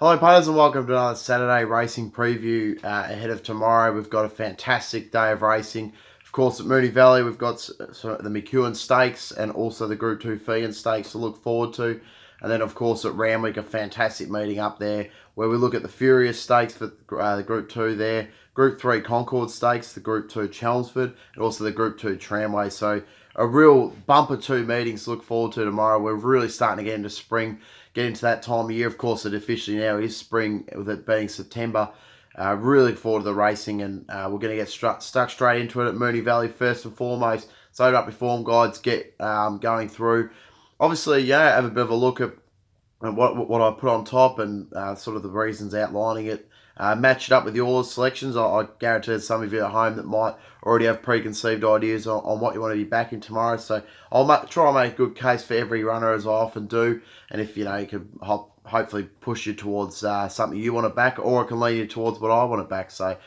Hello punters and welcome to another Saturday racing preview ahead of tomorrow. We've got a fantastic day of racing. Of course at Moonee Valley we've got the McEwen Stakes and also the Group 2 Feehan Stakes to look forward to. And then of course at Randwick a fantastic meeting up there where we look at the Furious Stakes for the Group 2 there. Group 3 Concord Stakes, the Group 2 Chelmsford and also the Group 2 Tramway. So a real bumper 2 meetings to look forward to tomorrow. We're really starting to get into spring, get into that time of year. Of course, it officially now is spring, with it being September. Really look forward to the racing, and we're going to get stuck straight into it at Moonee Valley first and foremost. So up your form guides, get going through. Obviously, have a bit of a look at what I put on top and sort of the reasons outlining it. Match it up with your selections. I guarantee there's some of you at home that might already have preconceived ideas on what you want to be backing tomorrow. So I'll try and make a good case for every runner, as I often do. And if you can hopefully push you towards something you want to back, or it can lead you towards what I want to back. So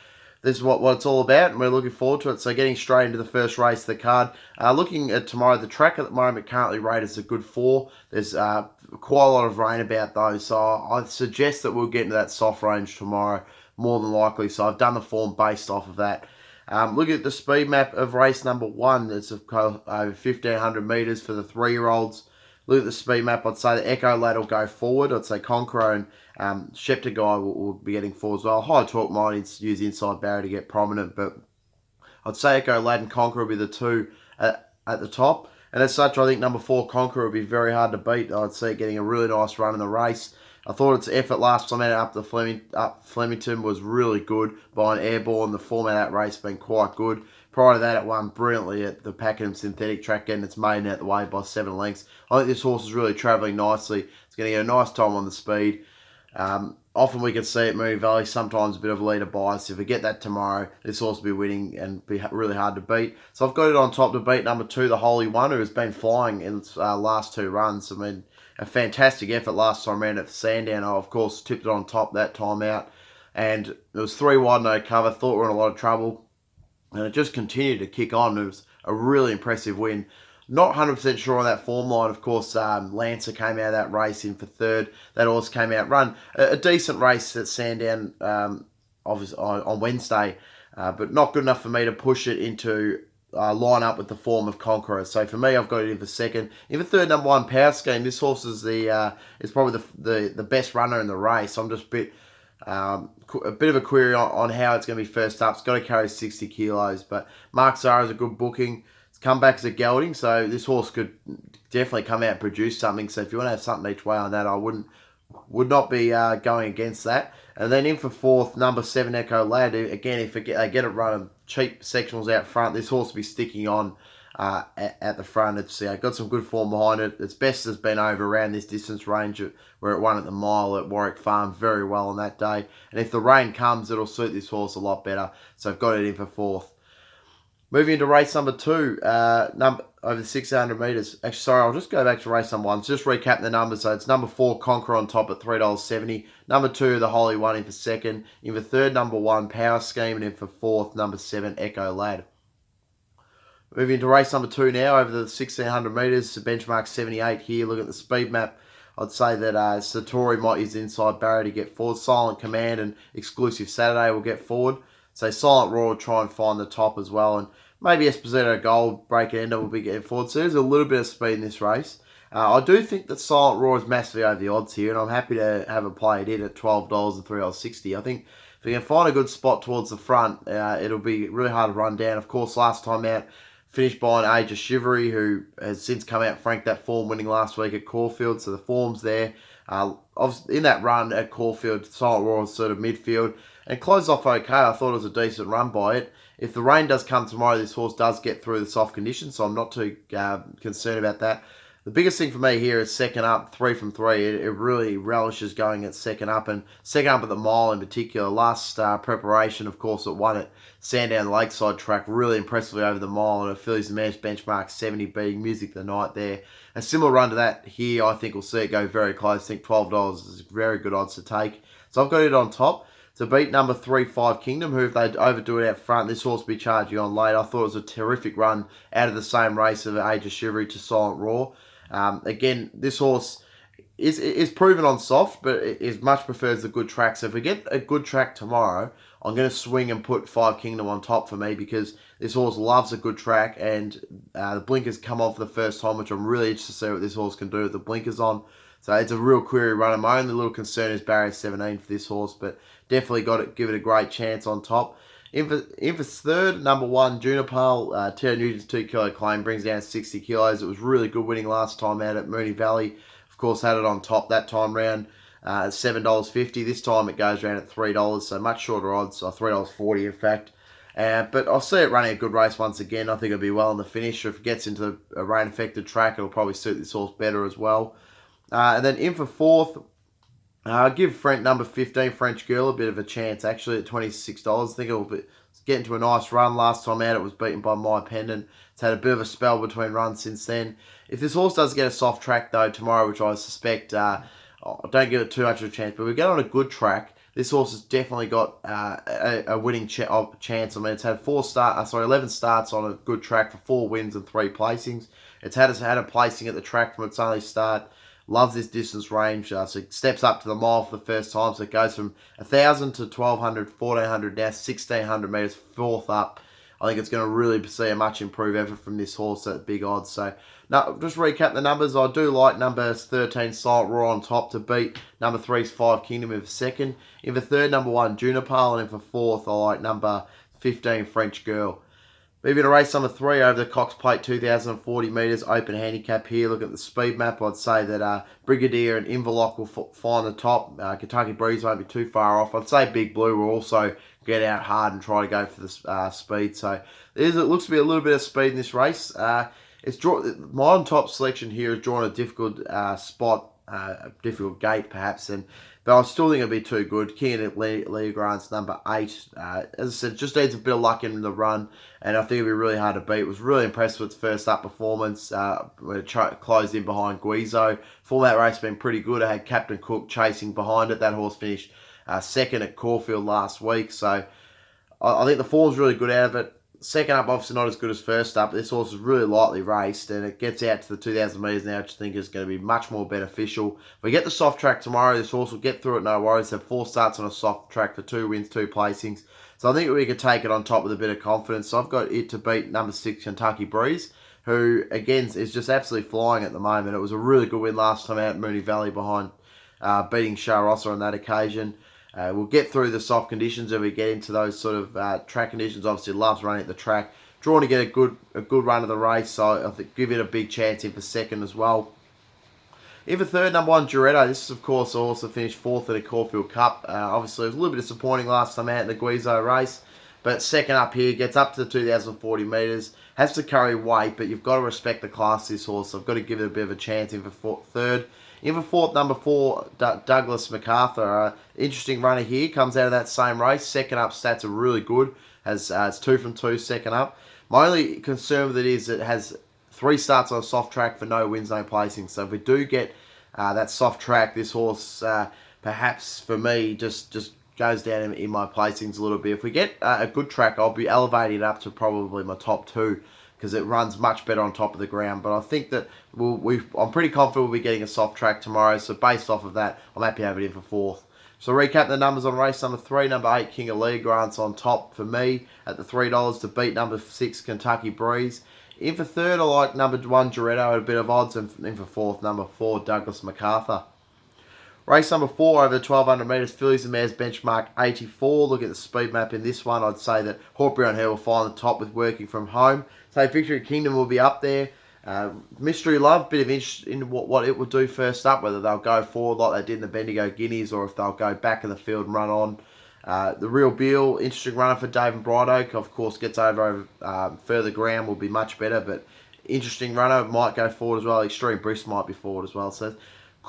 this is what it's all about, and we're looking forward to it. So getting straight into the first race of the card. Looking at tomorrow, the track at the moment currently rated as a good 4. There's quite a lot of rain about those, so I suggest that we'll get into that soft range tomorrow, more than likely. So I've done the form based off of that. Look at the speed map of race number 1. It's over 1,500 metres for the 3-year-olds. Look at the speed map. I'd say the Echo Lad will go forward. I'd say Conqueror and Schepter Guy will be getting forward as well. High Talk might use the inside barrier to get prominent, but I'd say Echo Lad and Conqueror will be the two at the top. And as such, I think number 4, Conqueror, will be very hard to beat. I'd see it getting a really nice run in the race. I thought its effort last time out up Flemington was really good by an airborne. The form of that race has been quite good. Prior to that, it won brilliantly at the Pakenham synthetic track, getting its maiden out the way by 7 lengths. I think this horse is really travelling nicely. It's going to get a nice time on the speed. Often we can see at Moonee Valley sometimes a bit of a leader bias. If we get that tomorrow, this horse will be winning and be really hard to beat. So I've got it on top to beat number 2, the Holy One, who has been flying in its last 2 runs. I mean, a fantastic effort last time around at Sandown. I, of course, tipped it on top that time out. And it was 3 wide, no cover. Thought we were in a lot of trouble. And it just continued to kick on. It was a really impressive win. Not 100% sure on that form line. Of course, Lancer came out of that race in for 3rd. That horse came out run. A decent race at Sandown obviously on Wednesday, but not good enough for me to push it into line up with the form of Conqueror. So for me, I've got it in for 2nd. In for 3rd, number 1, Power Scheme. This horse is is probably the best runner in the race. I'm just a bit of a query on how it's going to be first up. It's got to carry 60 kilos, but Mark Zara is a good booking. It's come back as a gelding, so this horse could definitely come out and produce something. So if you want to have something each way on that, I would not be going against that. And then in for 4th, number 7, Echo Lad. Again, if they get it running cheap sectionals out front, this horse will be sticking on at the front. It's got some good form behind it. Its best has been over around this distance range where it won at the mile at Warwick Farm very well on that day. And if the rain comes, it'll suit this horse a lot better. So I've got it in for 4th. Moving into race number 2, over 600 metres. Actually, sorry, I'll just go back to race number 1. So just recap the numbers. So it's number 4, Conqueror on top at $3.70. Number 2, the Holy One in for 2nd. In for 3rd, number 1, Power Scheme. And in for 4th, number 7, Echo Lad. Moving into race number 2 now, over the 1,600 metres. The benchmark 78 here. Look at the speed map. I'd say that Satori might use the inside barrier to get forward. Silent Command and Exclusive Saturday will get forward. So Silent Roar will try and find the top as well. And maybe Esposito Gold, Break Ender will be getting forward. So there's a little bit of speed in this race. I do think that Silent Roar is massively over the odds here. And I'm happy to have a play it in at $12 and $3.60. I think if we can find a good spot towards the front, it'll be really hard to run down. Of course, last time out, finished by an Age of Chivalry, who has since come out franked that form, winning last week at Caulfield. So the form's there. In that run at Caulfield, Silent Roar was sort of midfield. And closed off okay. I thought it was a decent run by it. If the rain does come tomorrow, this horse does get through the soft conditions, so I'm not too concerned about that. The biggest thing for me here is 2nd up, 3 from 3. It really relishes going at 2nd up, and 2nd up at the mile in particular. Last preparation, of course, it won at Sandown Lakeside track really impressively over the mile, and a Phillies Managed benchmark 70, beating Music the Night there. A similar run to that here, I think we'll see it go very close. I think $12 is very good odds to take. So I've got it on top. To beat number 3, 5 Kingdom, who if they overdo it out front, this horse will be charging on late. I thought it was a terrific run out of the same race of Age of Chivalry to Silent Roar. Again, this horse is proven on soft, but it is much prefers the good track. So if we get a good track tomorrow, I'm going to swing and put Five Kingdom on top for me, because this horse loves a good track, and the blinkers come on for the first time, which I'm really interested to see what this horse can do with the blinkers on. So it's a real query runner. My only little concern is barrier 17 for this horse, but definitely got to give it a great chance on top. In for third, number 1, Juniper, Terra Newton's 2 kilo claim, brings down 60 kilos. It was really good winning last time out at Moonee Valley. Of course, had it on top that time round at $7.50. This time it goes around at $3, so much shorter odds, or $3.40 in fact. But I'll see it running a good race once again. I think it'll be well in the finish. If it gets into a rain-affected track, it'll probably suit this horse better as well. And then in for fourth, I'll give number 15, French Girl, a bit of a chance, actually, at $26. I think it'll be getting to a nice run. Last time out, it was beaten by My Pendant. It's had a bit of a spell between runs since then. If this horse does get a soft track, though, tomorrow, which I suspect, don't give it too much of a chance, but we get on a good track, this horse has definitely got a winning chance. I mean, it's had 11 starts on a good track for 4 wins and 3 placings. It's had a placing at the track from its only start. Loves this distance range, so it steps up to the mile for the first time. So it goes from 1,000 to 1,200, 1,400, now 1,600 metres, fourth up. I think it's going to really see a much improved effort from this horse at big odds. So, no, just recap the numbers. I do like number 13, Silent Roar, on top to beat. Number 3's Five Kingdom in for second. In for third, number 1, Juniper, and in for fourth, I like number 15, French Girl. Moving to race number 3 over the Cox Plate, 2,040 metres, open handicap here. Look at the speed map. I'd say that Brigadier and Inverloch will find the top. Kentucky Breeze won't be too far off. I'd say Big Blue will also get out hard and try to go for the speed. So it looks to be a little bit of speed in this race. My on top selection here is drawn a difficult spot, a difficult gate perhaps, but I still think it'll be too good. King of Leah Grant's number 8. As I said, just needs a bit of luck in the run, and I think it'll be really hard to beat. It was really impressed with its first up performance when it closed in behind Guizzo. Format race been pretty good. I had Captain Cook chasing behind it. That horse finished second at Caulfield last week, so I think the form's really good out of it. Second up, obviously not as good as first up. This horse is really lightly raced, and it gets out to the 2,000 metres now, which I think is going to be much more beneficial. If we get the soft track tomorrow, this horse will get through it, no worries. Have 4 starts on a soft track for 2 wins, 2 placings. So I think we could take it on top with a bit of confidence. So I've got it to beat number 6, Kentucky Breeze, who, again, is just absolutely flying at the moment. It was a really good win last time out at Moonee Valley behind beating Shah Rossa on that occasion. We'll get through the soft conditions and we get into those sort of track conditions. Obviously, loves running at the track. Drawn to get a good run of the race, so I think give it a big chance in for second as well. In for third, number 1, Duretto. This is, of course, also finished 4th at the Caulfield Cup. Obviously, it was a little bit disappointing last time out in the Guizzo race, but second up here, gets up to the 2,040 metres. Has to carry weight, but you've got to respect the class of this horse, so I've got to give it a bit of a chance in for third. In for fourth, number 4, Douglas MacArthur. Interesting runner here. Comes out of that same race. Second up stats are really good. It's 2 from 2 second up. My only concern with it is it has 3 starts on a soft track for no wins, no placings. So if we do get that soft track, this horse perhaps for me just goes down in my placings a little bit. If we get a good track, I'll be elevating it up to probably my top 2, because it runs much better on top of the ground. But I think that I'm pretty confident we'll be getting a soft track tomorrow. So based off of that, I'm happy to have it in for fourth. So recap the numbers on race number 3. Number 8, King of Leah Grant's on top for me at the $3 to beat number 6, Kentucky Breeze. In for third, I like number 1, Duretto at a bit of odds. And in for fourth, number 4, Douglas MacArthur. Race number 4 over the 1,200 metres, Fillies and Mares benchmark 84. Look at the speed map in this one. I'd say that Hawkbury on Hill will find the top with working from home. So Victory Kingdom will be up there. Mystery Love, bit of interest in what it will do first up, whether they'll go forward like they did in the Bendigo Guineas or if they'll go back in the field and run on. The Real Beal, interesting runner for Dave and Bright Oak. Of course, gets over further ground will be much better, but interesting runner, might go forward as well. Extreme Brisk might be forward as well. So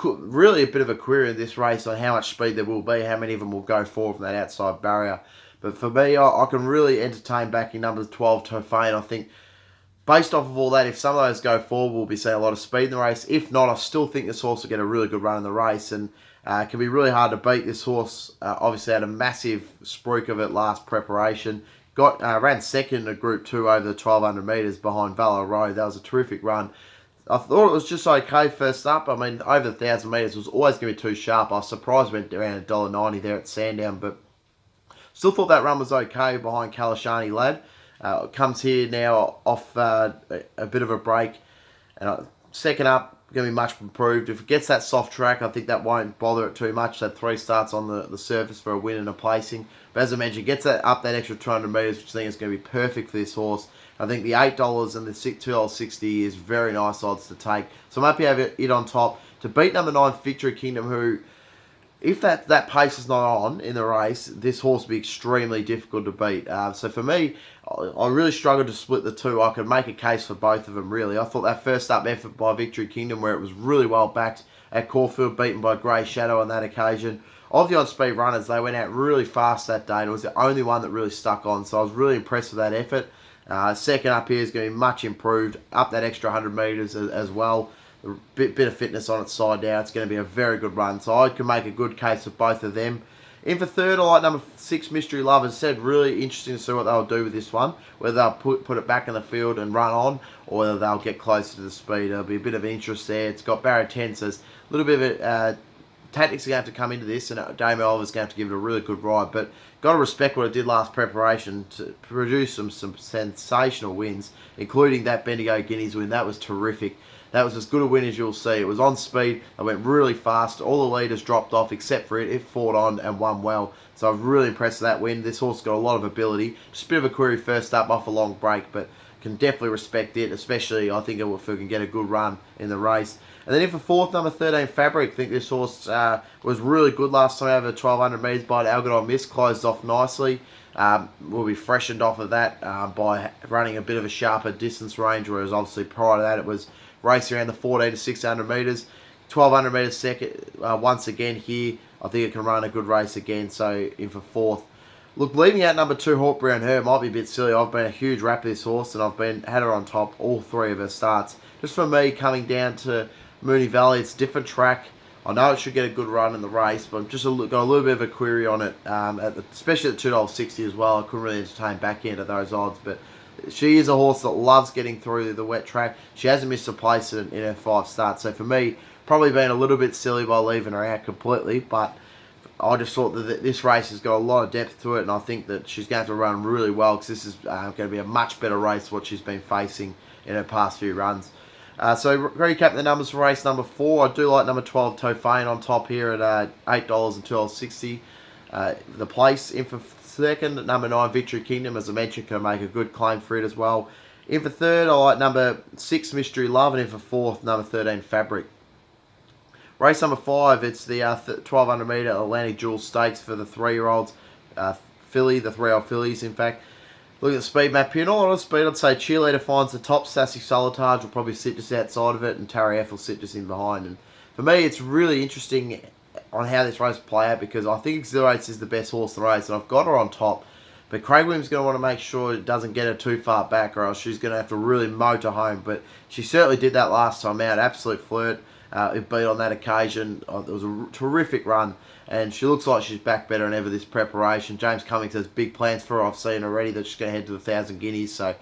really a bit of a query in this race on how much speed there will be, how many of them will go forward from that outside barrier. But for me, I can really entertain backing number 12, Feehan. I think based off of all that, if some of those go forward, we'll be seeing a lot of speed in the race. If not, I still think this horse will get a really good run in the race, and it can be really hard to beat. This horse obviously had a massive spruik of it last preparation. Ran second in Group 2 over the 1,200 metres behind Valor Road. That was a terrific run. I thought it was just okay first up. I mean, over the 1,000 metres was always going to be too sharp. I was surprised we went around $1.90 there at Sandown, but still thought that run was okay behind Kalashani Lad. Comes here now off a bit of a break. And second up, going to be much improved. If it gets that soft track, I think that won't bother it too much. That 3 starts on the surface for a win and a placing. But as I mentioned, gets that up that extra 200 metres, which I think is going to be perfect for this horse. I think the $8 and the $2.60 is very nice odds to take. So I'm happy to have it on top. To beat number 9, Victory Kingdom, who, if that pace is not on in the race, this horse will be extremely difficult to beat. So for me, I really struggled to split the two. I could make a case for both of them, really. I thought that first up effort by Victory Kingdom, where it was really well backed at Caulfield, beaten by Grey Shadow on that occasion. Of the on-speed runners, they went out really fast that day, and it was the only one that really stuck on. So I was really impressed with that effort. Second up here is going to be much improved, up that extra 100 metres as well. A bit of fitness on its side now. It's going to be a very good run. So I can make a good case of both of them. In for third, I like number 6, Mystery Love. As said, really interesting to see what they'll do with this one. Whether they'll put it back in the field and run on, or whether they'll get closer to the speed. There'll be a bit of interest there. It's got barrier 10, so there's a little bit of tactics are going to have to come into this, and Damien Oliver's going to have to give it a really good ride. But got to respect what it did last preparation to produce some sensational wins, including that Bendigo Guineas win. That was terrific. That was as good a win as you'll see. It was on speed. It went really fast. All the leaders dropped off except for it. It fought on and won well. So I'm really impressed with that win. This horse got a lot of ability. Just a bit of a query first up off a long break, but can definitely respect it, especially I think if we can get a good run in the race. And then in for fourth, number 13, Fabric. I think this horse was really good last time over 1,200 metres by an Algodown Miss. Closed off nicely. Will be freshened off of that by running a bit of a sharper distance range, whereas obviously prior to that it was racing around the 14 to 600 metres. 1,200 metres second once again here. I think it can run a good race again, so in for fourth. Look, leaving out number 2, Hawk Brown Her, might be a bit silly. I've been a huge wrap of this horse, and I've had her on top all 3 of her starts. Just for me, coming down to Moonee Valley, it's a different track. I know it should get a good run in the race, but I've just got a little bit of a query on it, especially at $2.60 as well. I couldn't really entertain back end at those odds, but she is a horse that loves getting through the wet track. She hasn't missed a place in her 5 starts, so for me, probably been a little bit silly by leaving her out completely, but I just thought that this race has got a lot of depth to it, and I think that she's going to run really well, because this is going to be a much better race than what she's been facing in her past few runs. So recap the numbers for race number 4. I do like number 12, Tofane, on top here at $8 and $12.60. The place in for second, number 9, Victory Kingdom, as I mentioned, can make a good claim for it as well. In for third, I like number 6, Mystery Love, and in for fourth, number 13, Fabric. Race number 5, it's the 1,200 metre Atlantic Jewel Stakes for the 3-year-olds. Filly, the 3-year-old fillies, in fact. Look at the speed map here. Not a lot of speed. I'd say Cheerleader finds the top. Sassy Solitage will probably sit just outside of it, and Tarry F will sit just in behind. And for me, it's really interesting on how this race will play out, because I think Exhilarates is the best horse in the race, and I've got her on top. But Craig Williams is going to want to make sure it doesn't get her too far back, or else she's going to have to really motor home. But she certainly did that last time out. Absolute flirt. It beat on that occasion. It was a terrific run, and she looks like she's back better than ever this preparation. James Cummings has big plans for her. I've seen already that she's going to head to the 1,000 guineas. So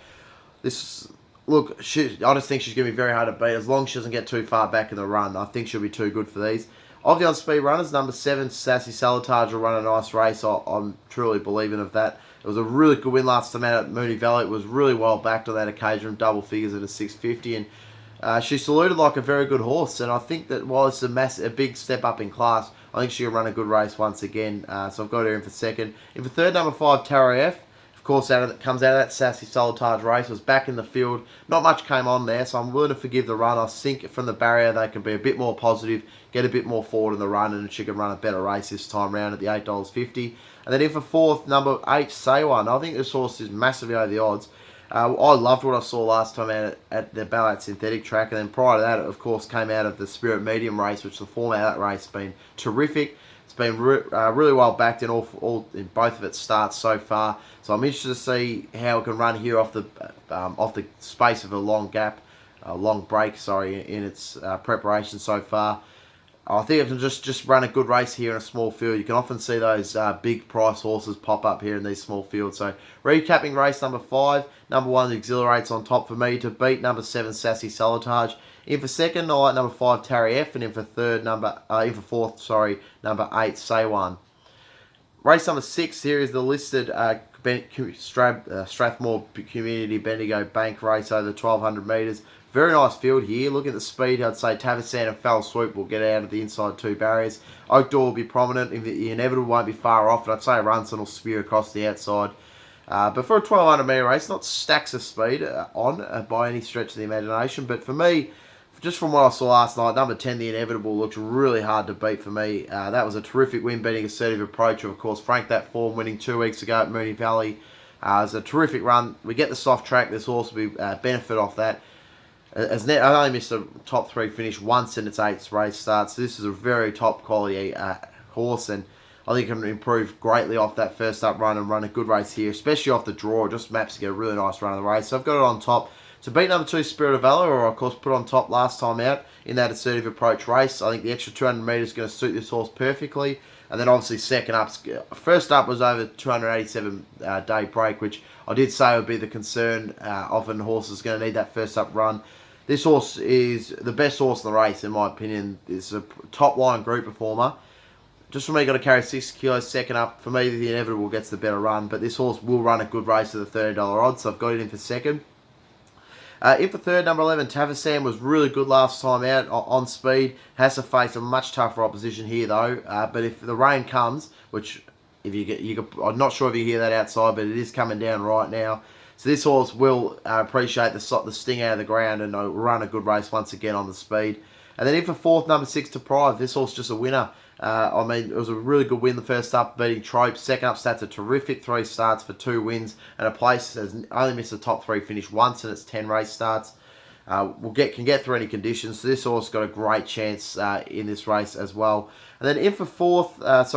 this, look, I just think she's going to be very hard to beat as long as she doesn't get too far back in the run. I think she'll be too good for these. Of the on-speed runners, number 7, Sassy Solitage, will run a nice race. I'm truly believing of that. It was a really good win last time out at Moonee Valley. It was really well backed on that occasion, double figures at a 650, and she saluted like a very good horse, and I think that while it's a big step up in class, I think she'll run a good race once again. So I've got her in for second. In for third, number 5, Tara F. Of course, comes out of that Sassy Solitage race. Was back in the field. Not much came on there, so I'm willing to forgive the run. I think from the barrier they can be a bit more positive, get a bit more forward in the run, and she can run a better race this time round at the $8.50. And then in for fourth, number 8, Say One. I think this horse is massively over the odds. I loved what I saw last time out at the Ballarat Synthetic track, and then prior to that, it of course came out of the Spirit Medium race, which the format of that race has been terrific. It's been really well backed in in both of its starts so far. So I'm interested to see how it can run here off the space of a long break, in its preparation so far. I think it can just run a good race here in a small field. You can often see those big price horses pop up here in these small fields. So recapping race number 5, number 1 Exhilarates on top for me to beat. Number 7 Sassy Solitage. In for second, I like number 5 Tarry F, and in for fourth, number 8 Say One. Race number 6 here is the listed Strathmore Community Bendigo Bank race over the 1200 metres. Very nice field here. Look at the speed. I'd say Tavasan and Fell Swoop will get out of the inside 2 barriers. Oakdoor will be prominent. The Inevitable won't be far off. And I'd say Runson will spear across the outside. But for a 1200 metre race, not stacks of speed by any stretch of the imagination. But for me, just from what I saw last night, number 10, The Inevitable, looks really hard to beat for me. That was a terrific win, beating Assertive Approach. Of course, Frank that form, winning 2 weeks ago at Moonee Valley. It was a terrific run. We get the soft track. This horse will be benefit off that. I only missed a top 3 finish once in its 8th race start, so this is a very top quality horse, and I think it can improve greatly off that first up run and run a good race here, especially off the draw. Just maps to get a really nice run of the race. So I've got it on top to beat number 2 Spirit of Valor, or of course put on top last time out in that Assertive Approach race. I think the extra 200 metres is going to suit this horse perfectly. And then obviously second up, first up was over 287 day break, which I did say would be the concern. Often horses are going to need that first up run. This horse is the best horse in the race, in my opinion. It's a top-line group performer. Just for me, got to carry 6 kilos second up. For me, The Inevitable gets the better run, but this horse will run a good race at the $30 odds, so I've got it in for second. In for third, number 11, Tavasan was really good last time out on speed. Has to face a much tougher opposition here, though. But if the rain comes, which if I'm not sure if you hear that outside, but it is coming down right now. So this horse will appreciate the sting out of the ground and run a good race once again on the speed. And then in for fourth, number 6, Deprive. This horse just a winner. It was a really good win the first up, beating Trope. Second up stats are terrific. 3 starts for 2 wins and a place. Has only missed the top 3 finish once in its 10 race starts. Can get through any conditions. So this horse got a great chance in this race as well. And then in for fourth, that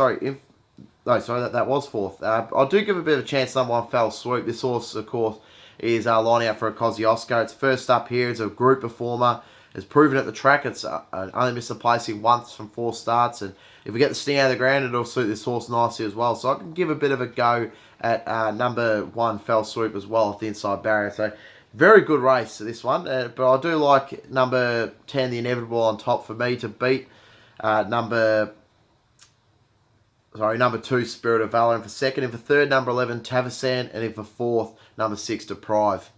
was fourth. I do give a bit of a chance number 1, Fell Swoop. This horse, of course, is lining up for a Kosciuszko. It's first up here. It's a group performer. It's proven at the track. It's only missed the placing once from 4 starts. And if we get the sting out of the ground, it'll suit this horse nicely as well. So I can give a bit of a go at number 1, Fell Swoop as well off the inside barrier. So very good race to this one. But I do like number 10, The Inevitable, on top for me to beat number 2, Spirit of Valor, and for second. In for third, number 11, Tavasan, and in for fourth, number 6, Deprive.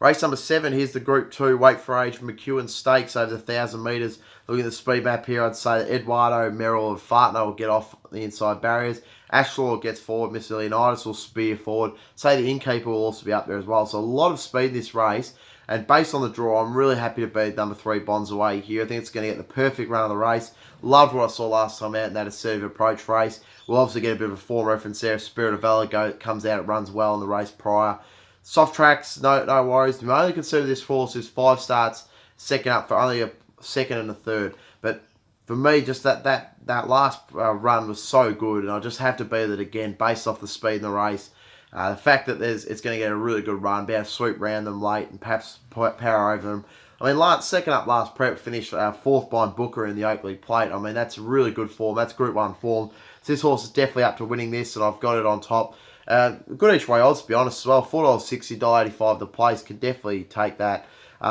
Race number 7, here's the Group 2 Weight for Age McEwen Stakes over the 1,000 metres. Looking at the speed map here, I'd say that Eduardo, Merrill and Fartner will get off the inside barriers. Ashlaw gets forward, Miss Leonidas will spear forward. Say the Innkeeper will also be up there as well. So a lot of speed in this race. And based on the draw, I'm really happy to beat number 3, Bonds Away here. I think it's going to get the perfect run of the race. Loved what I saw last time out in that Assertive Approach race. We'll obviously get a bit of a form reference there. Spirit of Valor comes out, it runs well in the race prior. Soft tracks, no worries. My only concern with this horse is 5 starts, second up for only a second and a third. But for me, just that last run was so good, and I just have to beat it again based off the speed in the race. The fact that it's going to get a really good run, be able to sweep round them late and perhaps power over them. I mean, second up last prep finished 4th behind Booker in the Oakley Plate. I mean, that's really good form. That's Group 1 form. So this horse is definitely up to winning this, and I've got it on top. Good each way odds, to be honest, as well. $4.60, $1.85 the place. Can definitely take that.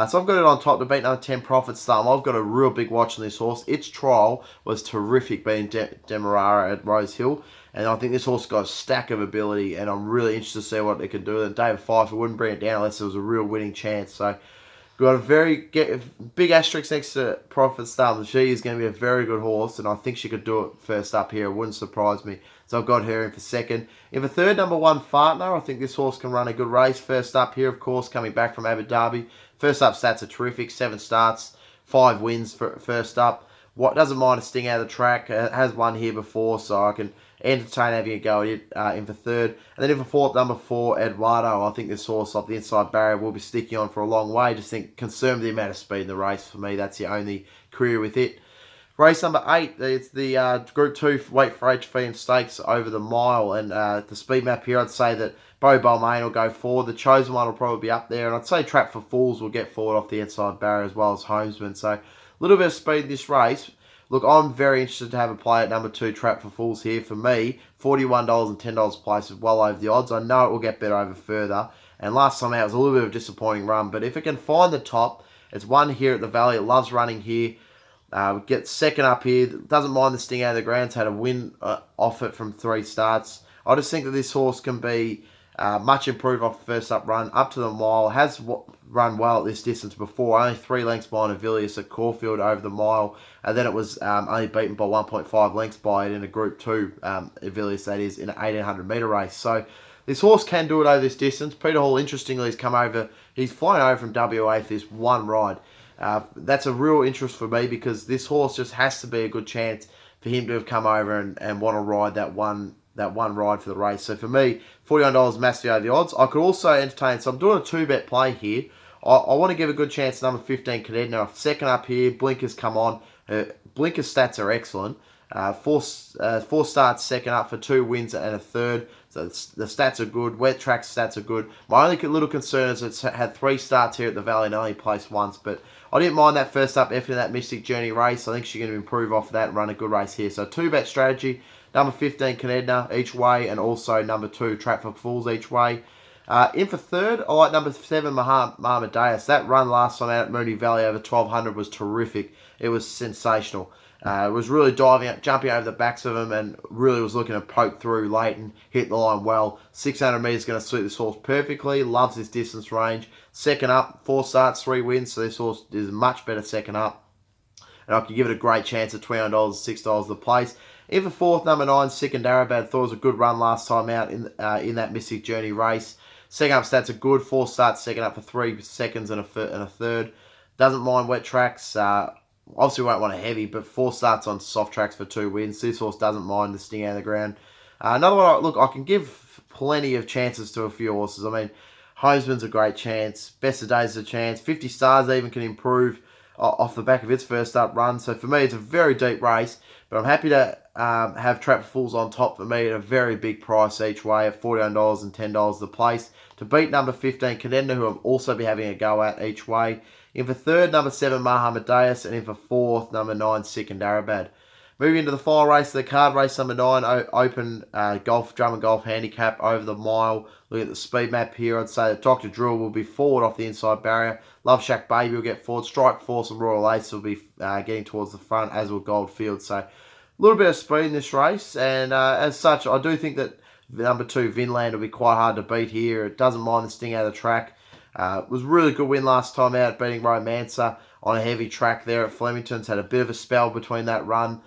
So I've got it on top to beat number 10, Profit Storm. I've got a real big watch on this horse. Its trial was terrific, beating Demerara at Rose Hill. And I think this horse got a stack of ability, and I'm really interested to see what it can do. And David Pfeiffer wouldn't bring it down unless there was a real winning chance. So got a big asterisk next to Profit Storm. She is going to be a very good horse, and I think she could do it first up here. It wouldn't surprise me. So I've got her in for second. In for third, number 1, Fartner. I think this horse can run a good race. First up here, of course, coming back from Abu Dhabi. First up stats are terrific. 7 starts, 5 wins for first up. Doesn't mind a sting out of the track. Has won here before, so I can entertain having a go at it in for third. And then in for fourth, number 4, Eduardo. I think this horse off the inside barrier will be sticking on for a long way. Just think, concerned with the amount of speed in the race. For me, that's the only career with it. Race number 8, it's the Group 2 Weight for Age Feehan Stakes over the mile. And the speed map here, I'd say that Bo Balmain will go forward. The Chosen One will probably be up there. And I'd say Trap for Fools will get forward off the inside barrier as well as Homesman. So a little bit of speed in this race. look, I'm very interested to have a play at number 2, Trap for Fools here. For me, $41 and $10 place is well over the odds. I know it will get better over further. And last time out, it was a little bit of a disappointing run. But if it can find the top, it's one here at the Valley. It loves running here. Gets second up here. Doesn't mind the sting out of the ground. It's had a win off it from 3 starts. I just think that this horse can be much improved off the first up run. Up to the mile. Has run well at this distance before. Only 3 lengths behind Avilius at Caulfield over the mile. And then it was only beaten by 1.5 lengths by it in a Group 2, Avilius that is, in an 1800 metre race. So this horse can do it over this distance. Peter Hall, interestingly, has come over. He's flying over from WA for this one ride. That's a real interest for me because this horse just has to be a good chance for him to have come over and want to ride that one ride for the race. So for me, $41 massively over the odds. I could also entertain, so I'm doing a 2-bet play here. I want to give a good chance to number 15, Cadet. Now, second up here, Blinkers come on. Blinkers stats are excellent. 4 starts, second up for 2 wins and a third. So the stats are good. Wet track stats are good. My only little concern is it's had 3 starts here at the Valley and only placed once. But I didn't mind that first up effort in that Mystic Journey race. I think she's going to improve off that and run a good race here. So 2-bet strategy. Number 15, Canedna each way. And also number 2, Trap for Fools each way. In for third, I like number 7, Mahamadeus. That run last time out at Moonee Valley over 1200 was terrific. It was sensational. It was really diving up, jumping over the backs of them, and really was looking to poke through late and hit the line well. 600 metres is going to suit this horse perfectly. Loves this distance range. Second up, 4 starts, 3 wins. So this horse is much better second up. And I could give it a great chance at $21, $6 the place. In for fourth, number 9, Sikandarabad. Thought it was a good run last time out in that Mystic Journey race. Second up stats are good. 4 starts, second up for 3 seconds and a third. Doesn't mind wet tracks. Obviously won't want a heavy, but 4 starts on soft tracks for 2 wins. This horse doesn't mind the sting out of the ground. Another one, look, I can give plenty of chances to a few horses. I mean, Homesman's a great chance. Best of Days is a chance. 50 Stars even can improve off the back of its first up run. So for me, it's a very deep race, but I'm happy to have Trap Fools on top for me at a very big price each way at $41 and $10 the place to beat number 15, Cadenda, who I'll also be having a go at each way. In for third, number 7, Mahamadeus, and in for fourth, number 9, Sikandarabad. Moving into the final race of the card, race number 9, open drum and golf handicap over the mile. Look at the speed map here. I'd say that Dr. Drill will be forward off the inside barrier. Love Shack Baby will get forward. Strike Force and Royal Ace will be getting towards the front, as will Goldfield. So a little bit of speed in this race, and as such, I do think that number 2, Vinland, will be quite hard to beat here. It doesn't mind the sting out of the track. It was a really good win last time out, beating Romancer on a heavy track there at Flemington's. Had a bit of a spell between that run.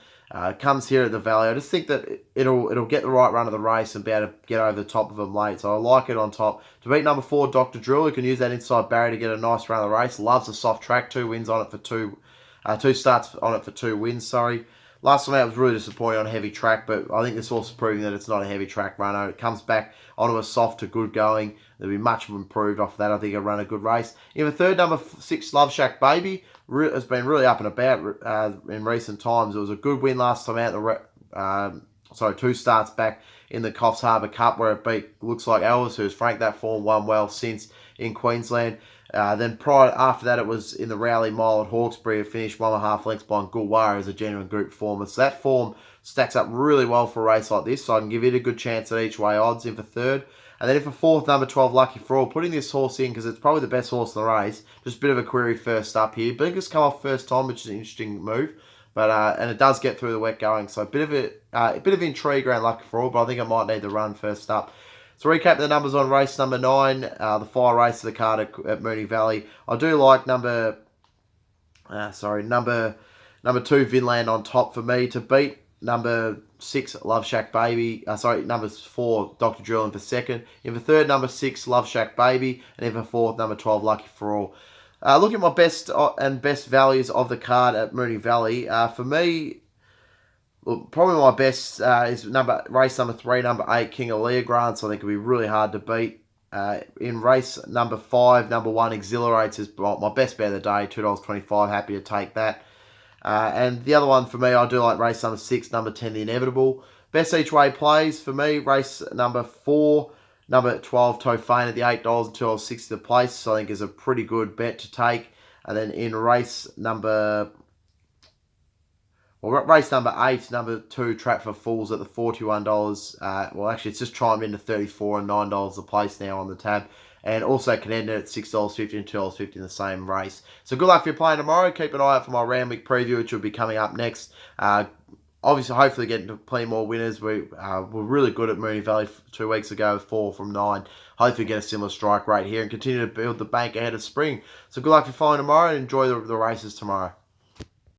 Comes here at the Valley. I just think that it'll get the right run of the race and be able to get over the top of them late. So I like it on top. To beat number 4, Dr. Drill, who can use that inside barrier to get a nice run of the race. Loves a soft track. 2 wins on it for 2 starts on it for 2 wins, sorry. Last time out was really disappointing on a heavy track, but I think this horse is proving that it's not a heavy track runner. It comes back onto a soft to good going. There'll be much improved off that. I think it'll run a good race. In the third, number 6, Love Shack Baby, has been really up and about in recent times. It was a good win last time out. 2 starts back in the Coffs Harbour Cup where it beat, looks like Elvis, who's franked that form, won well since in Queensland. Then after that, it was in the Rowley Mile at Hawkesbury. It finished 1.5 lengths behind Gulwara as a genuine group performer. So that form stacks up really well for a race like this. So I can give it a good chance at each way odds in for third. And then in for fourth, number 12, Lucky For All. Putting this horse in because it's probably the best horse in the race. Just a bit of a query first up here. Blinkers come off first time, which is an interesting move. But and it does get through the wet going. So a bit of intrigue around Lucky For All, but I think I might need the run first up. So recap the numbers on race number 9, the final race of the card at Moonee Valley. I do like number 2, Vinland on top for me to beat number 6, Love Shack Baby. Number 4, Dr. Drill in for second. In for third, number 6, Love Shack Baby. And in for fourth, number 12, Lucky For All. Look at my best values of the card at Moonee Valley. For me, probably my best is race number 3, number 8, King of Leogrand. So I think it'll be really hard to beat. In race number 5, number 1, Exhilarates is my best bet of the day, $2.25. Happy to take that. And the other one for me, I do like race number 6, number 10, The Inevitable. Best each way plays for me, race number 4, number 12, Tofane at the $8 and $2.60 the place. So I think is a pretty good bet to take. And then in race number race number 8, number 2, Trap for Fools at the $41. Well, actually, it's just chimed in to $34 and $9 a place now on the tab. And also can end it at $6.50 and $2.50 in the same race. So good luck if you're playing tomorrow. Keep an eye out for my round week preview, which will be coming up next. Obviously, hopefully getting plenty more winners. We were really good at Moonee Valley 2 weeks ago with 4 from 9. Hopefully get a similar strike rate here and continue to build the bank ahead of spring. So good luck if you're following tomorrow and enjoy the races tomorrow.